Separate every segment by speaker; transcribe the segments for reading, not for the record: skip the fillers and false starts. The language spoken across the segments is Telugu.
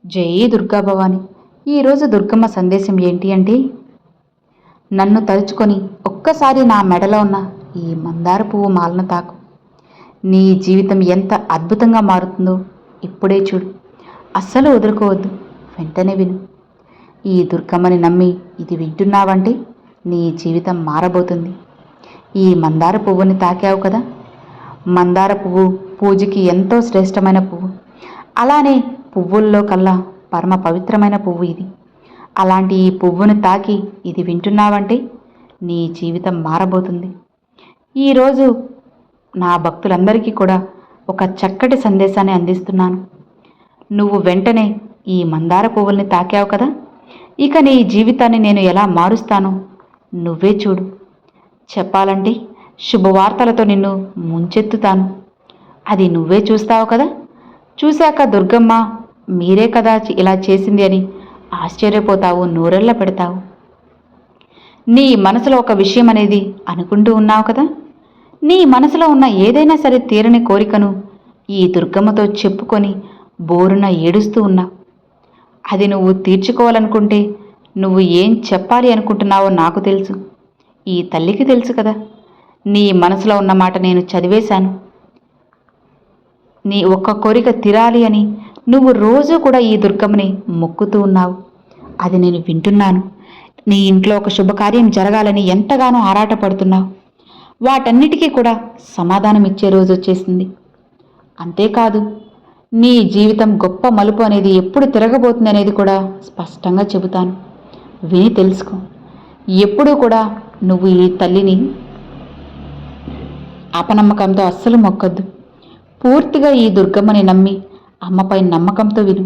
Speaker 1: జై దుర్గా భవాని. ఈరోజు దుర్గమ్మ సందేశం ఏంటి అంటే, నన్ను తలుచుకొని ఒక్కసారి నా మెడలో ఉన్న ఈ మందార పువ్వు మాలను తాకు. నీ జీవితం ఎంత అద్భుతంగా మారుతుందో ఇప్పుడే చూడు. అస్సలు వదులుకోవద్దు. వెంటనే విను. ఈ దుర్గమ్మని నమ్మి ఇది వింటున్నావంటే నీ జీవితం మారబోతుంది. ఈ మందార పువ్వుని తాకావు కదా. మందార పువ్వు పూజకి ఎంతో శ్రేష్టమైన పువ్వు. అలానే పువ్వుల్లో కల్లా పరమ పవిత్రమైన పువ్వు ఇది. అలాంటి ఈ పువ్వుని తాకి ఇది వింటున్నావంటే నీ జీవితం మారబోతుంది. ఈరోజు నా భక్తులందరికీ కూడా ఒక చక్కటి సందేశాన్ని అందిస్తున్నాను. నువ్వు వెంటనే ఈ మందార పువ్వుల్ని తాకావు కదా, ఇక నీ జీవితాన్ని నేను ఎలా మారుస్తానో నువ్వే చూడు. చెప్పాలంటే శుభవార్తలతో నిన్ను ముంచెత్తుతాను. అది నువ్వే చూస్తావు కదా. చూశాక దుర్గమ్మ మీరే కదా ఇలా చేసింది అని ఆశ్చర్యపోతావు, నూరెళ్ళ పెడతావు. నీ మనసులో ఒక విషయం అనేది అనుకుంటూ ఉన్నావు కదా. నీ మనసులో ఉన్న ఏదైనా సరే తీరని కోరికను ఈ దుర్గమ్మతో చెప్పుకొని బోరున ఏడుస్తూ ఉన్నావు. అది నువ్వు తీర్చుకోవాలనుకుంటే నువ్వు ఏం చెప్పాలి అనుకుంటున్నావో నాకు తెలుసు, ఈ తల్లికి తెలుసు కదా. నీ మనసులో ఉన్న మాట నేను చదివేశాను. నీ ఒక్క కోరిక తీరాలి అని నువ్వు రోజు కూడా ఈ దుర్గమ్మని మొక్కుతూ ఉన్నావు. అది నేను వింటున్నాను. నీ ఇంట్లో ఒక శుభకార్యం జరగాలని ఎంతగానో ఆరాటపడుతున్నావు. వాటన్నిటికీ కూడా సమాధానం ఇచ్చే రోజు వచ్చేసింది. అంతేకాదు, నీ జీవితం గొప్ప మలుపు అనేది ఎప్పుడు తిరగబోతుంది అనేది కూడా స్పష్టంగా చెబుతాను. విని తెలుసుకో. ఎప్పుడూ కూడా నువ్వు ఈ తల్లిని అపనమ్మకంతో అస్సలు మొక్కొద్దు. పూర్తిగా ఈ దుర్గమ్మని నమ్మి అమ్మపై నమ్మకంతో విను.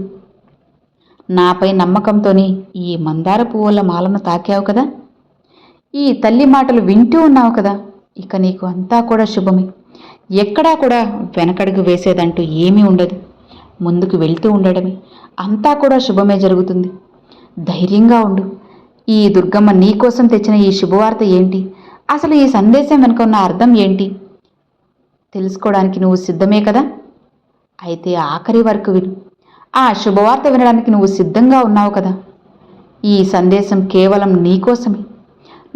Speaker 1: నాపై నమ్మకంతోనే ఈ మందార పువ్వుల మాలను తాకావు కదా. ఈ తల్లి మాటలు వింటూ ఉన్నావు కదా. ఇక నీకు అంతా కూడా శుభమే. ఎక్కడా కూడా వెనకడుగు వేసేదంటూ ఏమీ ఉండదు. ముందుకు వెళ్తూ ఉండడమే. అంతా కూడా శుభమే జరుగుతుంది. ధైర్యంగా ఉండు. ఈ దుర్గమ్మ నీకోసం తెచ్చిన ఈ శుభవార్త ఏంటి, అసలు ఈ సందేశం వెనుక ఉన్న అర్థం ఏంటి తెలుసుకోవడానికి నువ్వు సిద్ధమే కదా. అయితే ఆఖరి వరకు విను. ఆ శుభవార్త వినడానికి నువ్వు సిద్ధంగా ఉన్నావు కదా. ఈ సందేశం కేవలం నీకోసమే.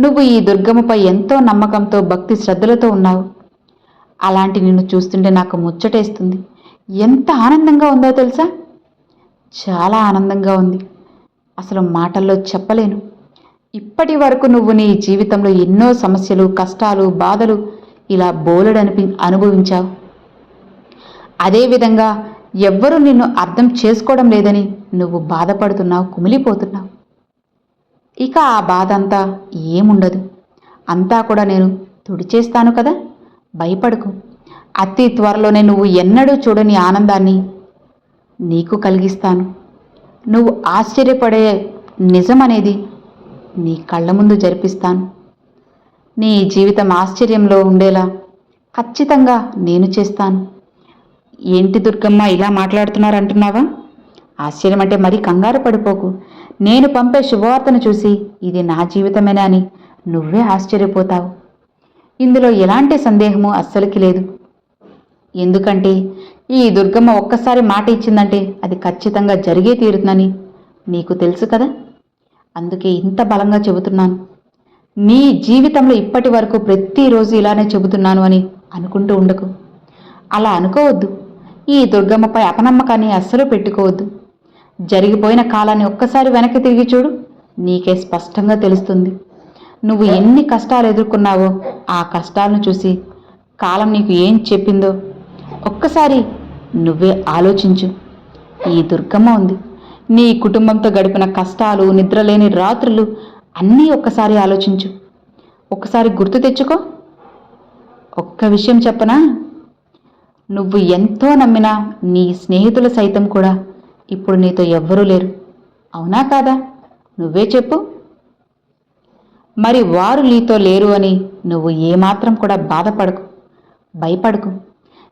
Speaker 1: నువ్వు ఈ దుర్గమ్మపై ఎంతో నమ్మకంతో భక్తి శ్రద్ధలతో ఉన్నావు. అలాంటి నిన్ను చూస్తుంటే నాకు ముచ్చటేస్తుంది. ఎంత ఆనందంగా ఉందో తెలుసా. చాలా ఆనందంగా ఉంది. అసలు మాటల్లో చెప్పలేను. ఇప్పటి వరకు నువ్వు నీ జీవితంలో ఎన్నో సమస్యలు, కష్టాలు, బాధలు ఇలా బోలెడని అనుభవించావు. అదేవిధంగా ఎవ్వరూ నిన్ను అర్థం చేసుకోవడం లేదని నువ్వు బాధపడుతున్నావు, కుమిలిపోతున్నావు. ఇక ఆ బాధ అంతా ఏముండదు. అంతా కూడా నేను తుడిచేస్తాను కదా. భయపడకు. అతి త్వరలోనే నువ్వు ఎన్నడూ చూడని ఆనందాన్ని నీకు కలిగిస్తాను. నువ్వు ఆశ్చర్యపడే నిజం అనేది నీ కళ్ళ ముందు జరిపిస్తాను. నీ జీవితం ఆశ్చర్యంలో ఉండేలా ఖచ్చితంగా నేను చేస్తాను. ఏంటి దుర్గమ్మ ఇలా మాట్లాడుతున్నారంటున్నావా? ఆశ్చర్యం అంటే మరీ కంగారు పడిపోకు. నేను పంపే శుభవార్తను చూసి ఇది నా జీవితమేనా అని నువ్వే ఆశ్చర్యపోతావు. ఇందులో ఎలాంటి సందేహము అస్సలుకి లేదు. ఎందుకంటే ఈ దుర్గమ్మ ఒక్కసారి మాట ఇచ్చిందంటే అది ఖచ్చితంగా జరిగే తీరుతుందని నీకు తెలుసు కదా. అందుకే ఇంత బలంగా చెబుతున్నాను. నీ జీవితంలో ఇప్పటి వరకు ప్రతిరోజు ఇలానే చెబుతున్నాను అని అనుకుంటూ ఉండకు. అలా అనుకోవద్దు. ఈ దుర్గమ్మపై అపనమ్మకాన్ని అస్సలు పెట్టుకోవద్దు. జరిగిపోయిన కాలాన్ని ఒక్కసారి వెనక్కి తిరిగి చూడు. నీకే స్పష్టంగా తెలుస్తుంది. నువ్వు ఎన్ని కష్టాలు ఎదుర్కొన్నావో ఆ కష్టాలను చూసి కాలం నీకు ఏం చెప్పిందో ఒక్కసారి నువ్వే ఆలోచించు. ఈ దుర్గమ్మ ఉంది. నీ కుటుంబంతో గడిపిన కష్టాలు, నిద్రలేని రాత్రులు అన్నీ ఒక్కసారి ఆలోచించు. ఒక్కసారి గుర్తు తెచ్చుకో. ఒక్క విషయం చెప్పనా, నువ్వు ఎంతో నమ్మిన నీ స్నేహితులు సైతం కూడా ఇప్పుడు నీతో ఎవ్వరూ లేరు. అవునా కాదా? నువ్వే చెప్పు. మరి వారు నీతో లేరు అని నువ్వు ఏమాత్రం కూడా బాధపడకు, భయపడకు.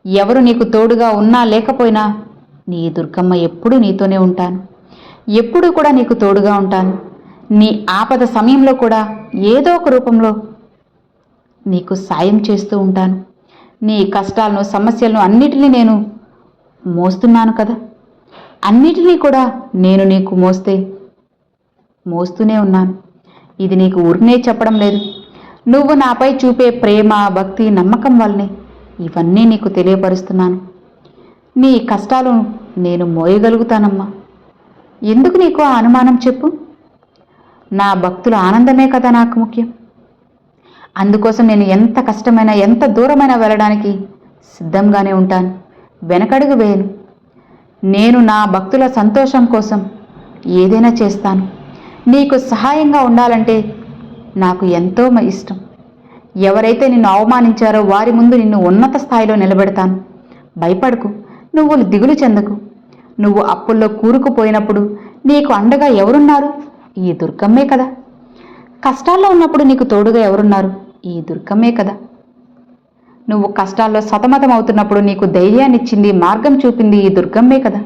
Speaker 1: ఎవరు నీకు తోడుగా ఉన్నా లేకపోయినా నీ దుర్గమ్మ ఎప్పుడూ నీతోనే ఉంటాను. ఎప్పుడూ కూడా నీకు తోడుగా ఉంటాను. నీ ఆపద సమయంలో కూడా ఏదో ఒక రూపంలో నీకు సాయం చేస్తూ ఉంటాను. నీ కష్టాలను, సమస్యలను అన్నిటినీ నేను మోస్తున్నాను కదా. అన్నిటినీ కూడా నేను నీకు మోస్తూనే ఉన్నాను. ఇది నీకు ఊరినే చెప్పడం లేదు. నువ్వు నాపై చూపే ప్రేమ, భక్తి, నమ్మకం వల్లనే ఇవన్నీ నీకు తెలియపరుస్తున్నాను. నీ కష్టాలు నేను మోయగలుగుతానమ్మా. ఎందుకు నీకు ఆ అనుమానం చెప్పు? నా భక్తుల ఆనందమే కదా నాకు ముఖ్యం. అందుకోసం నేను ఎంత కష్టమైనా, ఎంత దూరమైనా వెళ్ళడానికి సిద్ధంగానే ఉంటాను. వెనకడుగు వేయను. నేను నా భక్తుల సంతోషం కోసం ఏదైనా చేస్తాను. నీకు సహాయంగా ఉండాలంటే నాకు ఎంతో ఇష్టం. ఎవరైతే నిన్ను అవమానించారో వారి ముందు నిన్ను ఉన్నత స్థాయిలో నిలబెడతాను. భయపడకు, నువ్వు దిగులు చెందకు. నువ్వు అప్పుల్లో కూరుకుపోయినప్పుడు నీకు అండగా ఎవరున్నారు? ఈ దుర్గమ్మే కదా. కష్టాల్లో ఉన్నప్పుడు నీకు తోడుగా ఎవరున్నారు? ఈ దుర్గమ్మే కదా. నువ్వు కష్టాల్లో సతమతం అవుతున్నప్పుడు నీకు ధైర్యాన్నిచ్చింది, మార్గం చూపింది ఈ దుర్గమ్మే కదా.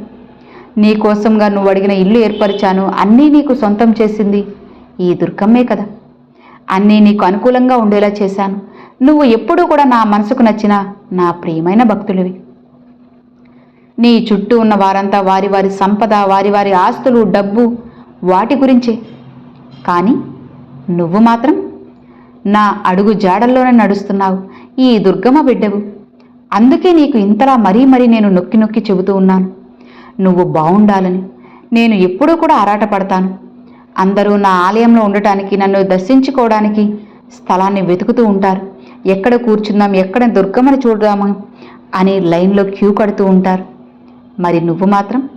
Speaker 1: నీ కోసంగా నువ్వు అడిగిన ఇల్లు ఏర్పరిచాను, అన్నీ నీకు సొంతం చేసింది ఈ దుర్గమ్మే కదా. అన్నీ నీకు అనుకూలంగా ఉండేలా చేశాను. నువ్వు ఎప్పుడూ కూడా నా మనసుకు నచ్చిన నా ప్రియమైన భక్తులివి. నీ చుట్టూ ఉన్న వారంతా వారి వారి సంపద, వారి వారి ఆస్తులు, డబ్బు, వాటి గురించే. కానీ నువ్వు మాత్రం నా అడుగు జాడల్లోనే నడుస్తున్నావు. ఈ దుర్గమ్మ బిడ్డవు. అందుకే నీకు ఇంతలా మరీ నేను నొక్కి నొక్కి చెబుతూ ఉన్నాను. నువ్వు బావుండాలని నేను ఎప్పుడూ కూడా ఆరాటపడతాను. అందరూ నా ఆలయంలో ఉండటానికి, నన్ను దర్శించుకోవడానికి స్థలాన్ని వెతుకుతూ ఉంటారు. ఎక్కడ కూర్చుందాం, ఎక్కడ దుర్గమ్మని చూడదాము అని లైన్లో క్యూ కడుతూ ఉంటారు. మరి నువ్వు మాత్రం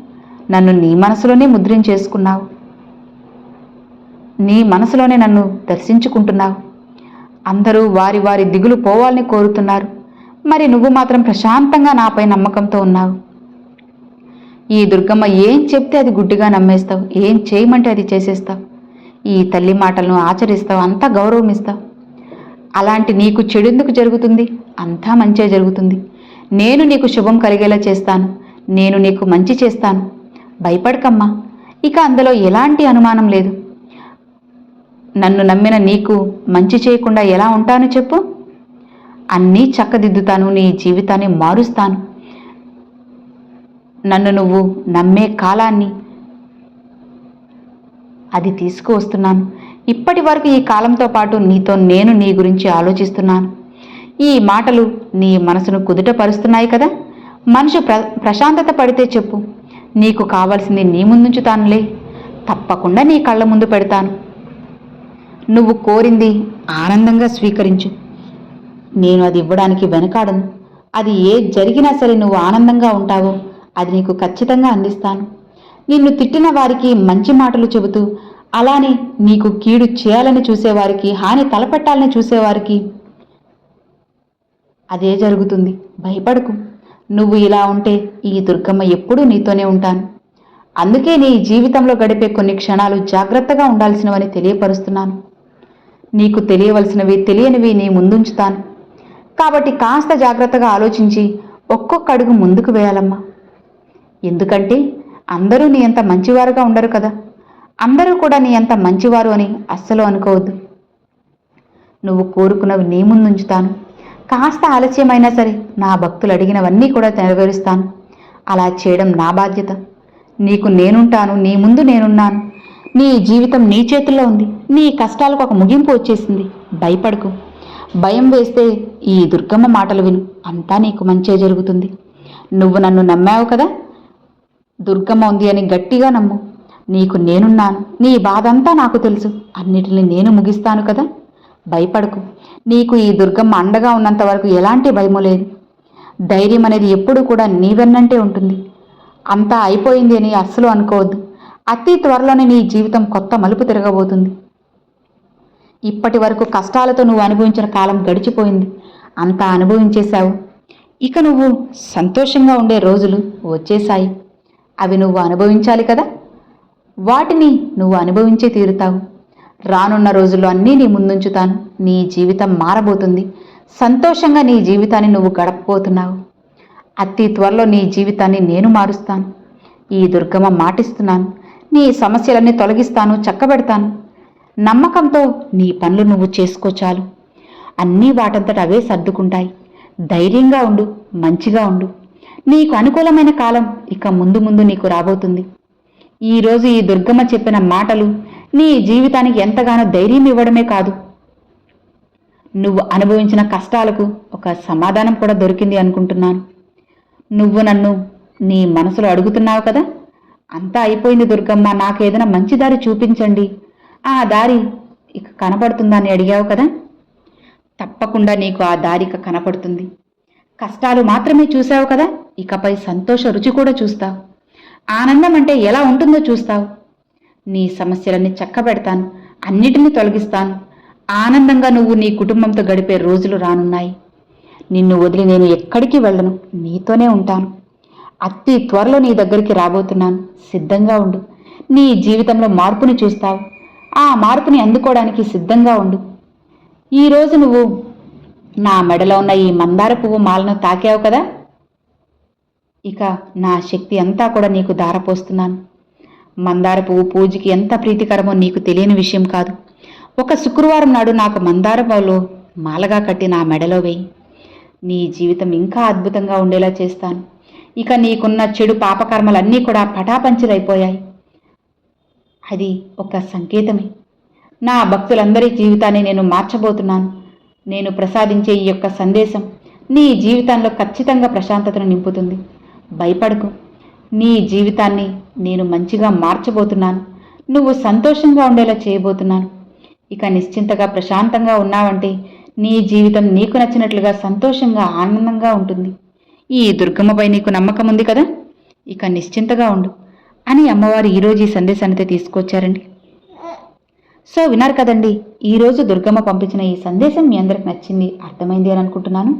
Speaker 1: నన్ను నీ మనసులోనే ముద్రించేసుకున్నావు. నీ మనసులోనే నన్ను దర్శించుకుంటున్నావు. అందరూ వారి వారి దిగులు పోవాలని కోరుతున్నారు. మరి నువ్వు మాత్రం ప్రశాంతంగా నాపై నమ్మకంతో ఉన్నావు. ఈ దుర్గమ్మ ఏం చెప్తే అది గుడ్డిగా నమ్మేస్తావు, ఏం చేయమంటే అది చేసేస్తావు. ఈ తల్లి మాటలను ఆచరిస్తావు, అంతా గౌరవం ఇస్తావు. అలాంటి నీకు చెడెందుకు జరుగుతుంది? అంతా మంచే జరుగుతుంది. నేను నీకు శుభం కలిగేలా చేస్తాను. నేను నీకు మంచి చేస్తాను. భయపడకమ్మా. ఇక అందులో ఎలాంటి అనుమానం లేదు. నన్ను నమ్మిన నీకు మంచి చేయకుండా ఎలా ఉంటాను చెప్పు? అన్నీ చక్కదిద్దుతాను. నీ జీవితాన్ని మారుస్తాను. నన్ను నువ్వు నమ్మే కాలాన్ని అది తీసుకువస్తున్నాను. ఇప్పటి వరకు ఈ కాలంతో పాటు నీతో నేను నీ గురించి ఆలోచిస్తున్నాను. ఈ మాటలు నీ మనసును కుదుటపరుస్తున్నాయి కదా. మనిషి ప్రశాంతత పడితే చెప్పు, నీకు కావాల్సింది నీ ముందుంచుతానులే. తప్పకుండా నీ కళ్ళ ముందు పెడతాను. నువ్వు కోరింది ఆనందంగా స్వీకరించు. నేను అది ఇవ్వడానికి వెనకాడను. అది జరిగినా సరే నువ్వు ఆనందంగా ఉంటావో అది నీకు ఖచ్చితంగా అందిస్తాను. నిన్ను తిట్టిన వారికి మంచి మాటలు చెబుతూ, అలానే నీకు కీడు చేయాలని చూసేవారికి, హాని తలపెట్టాలని చూసేవారికి అదే జరుగుతుంది. భయపడకు. నువ్వు ఇలా ఉంటే ఈ దుర్గమ్మ ఎప్పుడూ నీతోనే ఉంటాను. అందుకే నీ జీవితంలో గడిపే కొన్ని క్షణాలు జాగ్రత్తగా ఉండాల్సినవని తెలియపరుస్తున్నాను. నీకు తెలియవలసినవి, తెలియనివి నీ ముందుంచుతాను. కాబట్టి కాస్త జాగ్రత్తగా ఆలోచించి ఒక్కొక్క అడుగు ముందుకు వేయాలమ్మా. ఎందుకంటే అందరూ నీ అంత మంచివారుగా ఉండరు కదా. అందరూ కూడా నీ అంత మంచివారు అని అస్సలు అనుకోవద్దు. నువ్వు కోరుకున్నవి నీ ముందుంచుతాను. కాస్త ఆలస్యమైనా సరే నా భక్తులు అడిగినవన్నీ కూడా నెరవేరుస్తాను. అలా చేయడం నా బాధ్యత. నీకు నేనుంటాను. నీ ముందు నేనున్నాను. నీ జీవితం నీ చేతుల్లో ఉంది. నీ కష్టాలకు ఒక ముగింపు వచ్చేసింది. భయపడకు. భయం వేస్తే ఈ దుర్గమ్మ మాటలు విను. అంతా నీకు మంచే జరుగుతుంది. నువ్వు నన్ను నమ్మావు కదా. దుర్గమ్మ ఉంది అని గట్టిగా నమ్ము. నీకు నేనున్నాను. నీ బాధంతా నాకు తెలుసు. అన్నిటిని నేను ముగిస్తాను కదా. భయపడకు. నీకు ఈ దుర్గమ్మ అండగా ఉన్నంత వరకు ఎలాంటి భయము లేదు. ధైర్యం అనేది ఎప్పుడు కూడా నీ వెన్నంటే ఉంటుంది. అంతా అయిపోయింది అని అస్సలు అనుకోవద్దు. అతి త్వరలోనే నీ జీవితం కొత్త మలుపు తిరగబోతుంది. ఇప్పటి వరకు కష్టాలతో నువ్వు అనుభవించిన కాలం గడిచిపోయింది. అంతా అనుభవించేశావు. ఇక నువ్వు సంతోషంగా ఉండే రోజులు వచ్చేశాయి. అవి నువ్వు అనుభవించాలి కదా. వాటిని నువ్వు అనుభవించే తీరుతావు. రానున్న రోజుల్లో అన్నీ నీ ముందుంచుతాను. నీ జీవితం మారబోతుంది. సంతోషంగా నీ జీవితాన్ని నువ్వు గడపబోతున్నావు. అతి త్వరలో నీ జీవితాన్ని నేను మారుస్తాను. ఈ దుర్గమ్మ మాటిస్తున్నాను. నీ సమస్యలన్నీ తొలగిస్తాను, చక్కబెడతాను. నమ్మకంతో నీ పనులు నువ్వు చేసుకోచాలు. అన్నీ వాటంతట అవే సర్దుకుంటాయి. ధైర్యంగా ఉండు, మంచిగా ఉండు. నీకు అనుకూలమైన కాలం ఇక ముందు ముందు నీకు రాబోతుంది. ఈరోజు ఈ దుర్గమ్మ చెప్పిన మాటలు నీ జీవితానికి ఎంతగానో ధైర్యం ఇవ్వడమే కాదు, నువ్వు అనుభవించిన కష్టాలకు ఒక సమాధానం కూడా దొరికింది అనుకుంటున్నాను. నువ్వు నన్ను నీ మనసులో అడుగుతున్నావు కదా, అంతా అయిపోయింది దుర్గమ్మ, నాకేదైనా మంచి దారి చూపించండి, ఆ దారి ఇక కనపడుతుందా అని అడిగావు కదా. తప్పకుండా నీకు ఆ దారి ఇక కనపడుతుంది. కష్టాలు మాత్రమే చూసావు కదా, ఇకపై సంతోష రుచి కూడా చూస్తావు. ఆనందం అంటే ఎలా ఉంటుందో చూస్తావు. నీ సమస్యలన్నీ చక్కబెడతాను, అన్నిటినీ తొలగిస్తాను. ఆనందంగా నువ్వు నీ కుటుంబంతో గడిపే రోజులు రానున్నాయి. నిన్ను వదిలి నేను ఎక్కడికి వెళ్ళను, నీతోనే ఉంటాను. అతి త్వరలో నీ దగ్గరికి రాబోతున్నాను, సిద్ధంగా ఉండు. నీ జీవితంలో మార్పుని చూస్తావు, ఆ మార్పుని అందుకోవడానికి సిద్ధంగా ఉండు. ఈరోజు నువ్వు నా మెడలో ఉన్న ఈ మందార పువ్వు మాలను తాకావు కదా, ఇక నా శక్తి అంతా కూడా నీకు ధారపోస్తున్నాను. మందార పువ్వు పూజకి ఎంత ప్రీతికరమో నీకు తెలియని విషయం కాదు. ఒక శుక్రవారం నాడు నాకు మందార పువ్వులో మాలగా కట్టి నా మెడలో వేయి. నీ జీవితం ఇంకా అద్భుతంగా ఉండేలా చేస్తాను. ఇక నీకున్న చెడు పాపకర్మలన్నీ కూడా పటాపంచలైపోయాయి. అది ఒక సంకేతమే. నా భక్తులందరి జీవితాన్ని నేను మార్చబోతున్నాను. నేను ప్రసాదించే ఈ యొక్క సందేశం నీ జీవితంలో ఖచ్చితంగా ప్రశాంతతను నింపుతుంది. భయపడకు, నీ జీవితాన్ని నేను మంచిగా మార్చబోతున్నాను. నువ్వు సంతోషంగా ఉండేలా చేయబోతున్నాను. ఇక నిశ్చింతగా ప్రశాంతంగా ఉన్నావంటే నీ జీవితం నీకు నచ్చినట్లుగా సంతోషంగా ఆనందంగా ఉంటుంది. ఈ దుర్గమ్మపై నీకు నమ్మకం ఉంది కదా, ఇక నిశ్చింతగా ఉండు అని అమ్మవారు ఈరోజు ఈ సందేశాన్ని తీసుకొచ్చారండి. సో విన్నారు కదండి, ఈరోజు దుర్గమ్మ పంపించిన ఈ సందేశం మీ అందరికి నచ్చింది, అర్థమైంది అని అనుకుంటున్నాను.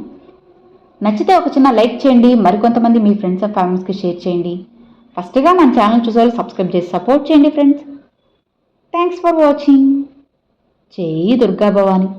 Speaker 1: నచ్చితే ఒక చిన్న లైక్ చేయండి, మరికొంతమంది మీ ఫ్రెండ్స్ అండ్ ఫ్యామిలీస్కి షేర్ చేయండి. ఫస్ట్గా మన ఛానల్ చూసే వాళ్ళు సబ్స్క్రైబ్ చేసి సపోర్ట్ చేయండి ఫ్రెండ్స్. Thanks for watching. జై దుర్గా భవాని.